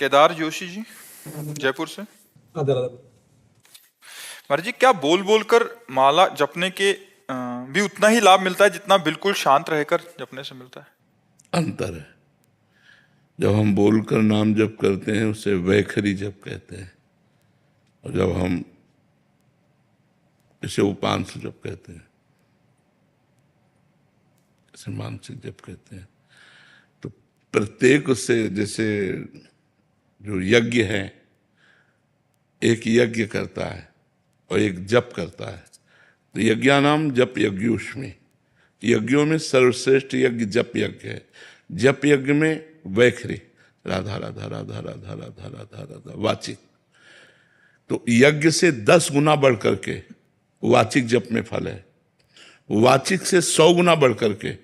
केदार जोशी जी, जयपुर से। आदर आदर। महाराज जी, क्या बोल बोल कर माला जपने के भी उतना ही लाभ मिलता है जितना बिल्कुल शांत रहकर जपने से मिलता है? अंतर है। जब हम बोलकर नाम जप करते हैं उसे वैखरी जप कहते हैं, और जब हम इसे उपांश जप कहते हैं, इसे मानसिक जप कहते हैं। तो प्रत्येक से, जैसे जो यज्ञ है, एक यज्ञ करता है और एक जप करता है। तो यज्ञानाम जप यज्ञोष्मी, यज्ञों में सर्वश्रेष्ठ यज्ञ जप यज्ञ है। जप यज्ञ में वैखरी, राधा राधा राधा राधा राधा राधा राधा वाचिक। तो यज्ञ से 10 गुना बढ़ करके वाचिक जप में फल है, वाचिक से 100 गुना बढ़ करके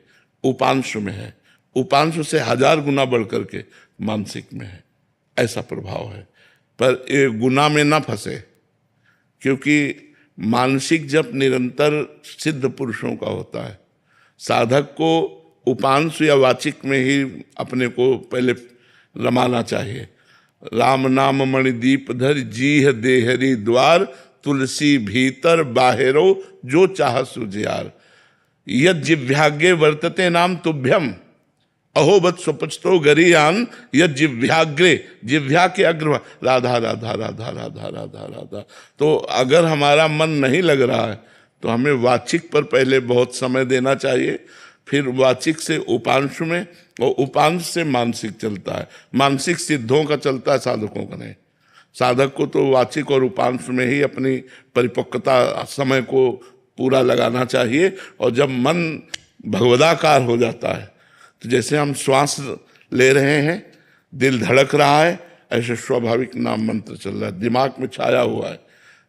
उपांशु में है, उपांशु से 1000 गुना बढ़ करके मानसिक में है। ऐसा प्रभाव है। पर ये गुना में ना फंसे, क्योंकि मानसिक जप निरंतर सिद्ध पुरुषों का होता है। साधक को उपांशु या वाचिक में ही अपने को पहले रमाना चाहिए। राम नाम मणिदीप धर जीह देहरी द्वार, तुलसी भीतर बाहिरो जो चाह सुजियार। यद जिव्याग्रे वर्तते नाम तुभ्यम, अहोबत सुपचतो गरीयान। यद जिव्याग्रे, जिव्या के अग्र, राधा राधा राधा राधा राधा राधा। तो अगर हमारा मन नहीं लग रहा है तो हमें वाचिक पर पहले बहुत समय देना चाहिए, फिर वाचिक से उपांशु में, और उपांश से मानसिक चलता है। मानसिक सिद्धों का चलता है, साधकों का नहीं। साधक को तो वाचिक और उपांश में ही अपनी परिपक्वता समय को पूरा लगाना चाहिए। और जब मन भगवदाकार हो जाता है, तो जैसे हम श्वास ले रहे हैं, दिल धड़क रहा है, ऐसे स्वाभाविक नाम मंत्र चल रहा है, दिमाग में छाया हुआ है,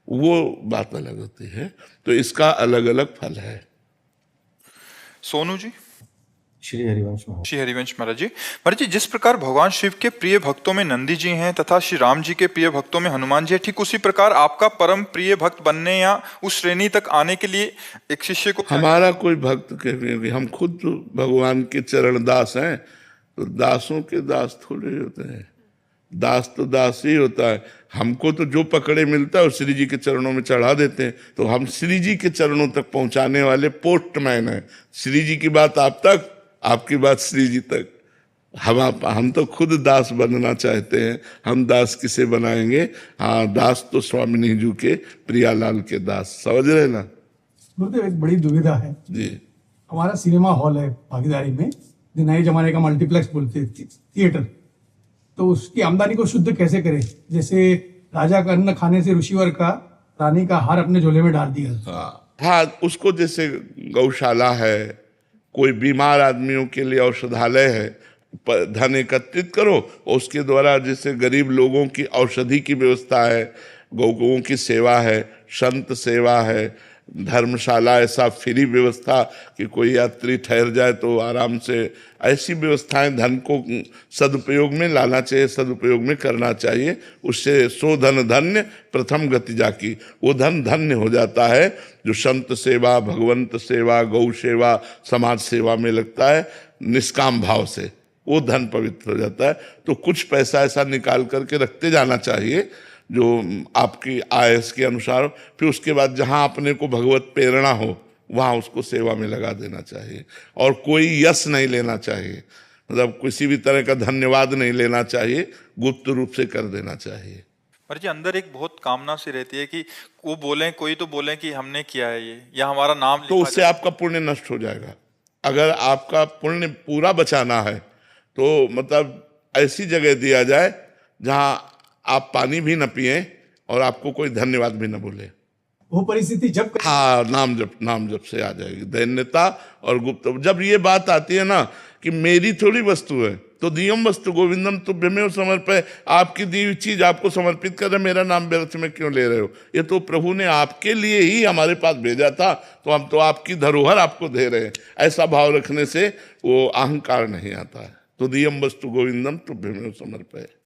वो बात अलग होती है। तो इसका अलग अलग फल है। सोनू जी। श्री हरिवंश महाराज। श्री हरिवंश महाराज जी। महाराज जी, जिस प्रकार भगवान शिव के प्रिय भक्तों में नंदी जी हैं तथा श्री राम जी के प्रिय भक्तों में हनुमान जी है, ठीक उसी प्रकार आपका परम प्रिय भक्त बनने या उस श्रेणी तक आने के लिए एक शिष्य को, हमारा कोई भक्त के, हम खुद तो भगवान के चरण दास हैं। तो दासों के दास थोड़े होते हैं, दास तो दास ही होता है। हमको तो जो पकड़े मिलता है वो श्री जी के चरणों में चढ़ा देते हैं। तो हम श्री जी के चरणों तक पहुंचाने वाले पोस्टमैन हैं। श्री जी की बात आप तक, आपकी बात श्री जी तक। हम तो खुद दास बनना चाहते हैं। हम दास किसे बनाएंगे? हाँ, दास तो स्वामिनी जी के, प्रियालाल के दास। समझ रहे ना? गुरुदेव, एक बड़ी दुविधा है जी। हमारा सिनेमा हॉल है भागीदारी में, जो नए जमाने का मल्टीप्लेक्स बोलते हैं, थिएटर। तो उसकी आमदनी को शुद्ध कैसे करें? जैसे राजा का अन्न खाने से ऋषिवर का रानी का हार अपने झोले में डाल दिया। हाँ, उसको जैसे गौशाला है, कोई बीमार आदमियों के लिए औषधालय है, धन एकत्रित करो, उसके द्वारा जैसे गरीब लोगों की औषधि की व्यवस्था है, गौओं की सेवा है, संत सेवा है, धर्मशाला, ऐसा फ्री व्यवस्था कि कोई यात्री ठहर जाए तो आराम से, ऐसी व्यवस्थाएं धन को सदुपयोग में लाना चाहिए, सदुपयोग में करना चाहिए। उससे सो धन धन्य प्रथम गति जाकी, वो धन धन्य हो जाता है जो संत सेवा, भगवंत सेवा, गौ सेवा, समाज सेवा में लगता है निष्काम भाव से, वो धन पवित्र हो जाता है। तो कुछ पैसा ऐसा निकाल करके रखते जाना चाहिए जो आपकी आयस के अनुसार। फिर उसके बाद जहाँ अपने को भगवत प्रेरणा हो वहाँ उसको सेवा में लगा देना चाहिए। और कोई यश नहीं लेना चाहिए, मतलब किसी भी तरह का धन्यवाद नहीं लेना चाहिए, गुप्त रूप से कर देना चाहिए। पर जी अंदर एक बहुत कामना सी रहती है कि वो बोलें, कोई तो बोले कि हमने किया है ये, या हमारा नाम तो उससे आपका पुण्य नष्ट हो जाएगा। अगर आपका पुण्य पूरा बचाना है तो मतलब ऐसी जगह दिया जाए जहाँ आप पानी भी न पिए और आपको कोई धन्यवाद भी न बोले। वो परिस्थिति जब हाँ, नाम जप से आ जाएगी दैन्यता और गुप्त। जब ये बात आती है ना कि मेरी थोड़ी वस्तु है, तो दियम वस्तु गोविंदम तुभ्यमेव समर्पय, आपकी दी हुई चीज आपको समर्पित कर रहे, मेरा नाम व्यर्थ में क्यों ले रहे हो? ये तो प्रभु ने आपके लिए ही हमारे पास भेजा था, तो हम तो आपकी धरोहर आपको दे रहे हैं। ऐसा भाव रखने से वो अहंकार नहीं आता है। तो दियम वस्तु गोविंदम तुभ्यमेव समर्पय।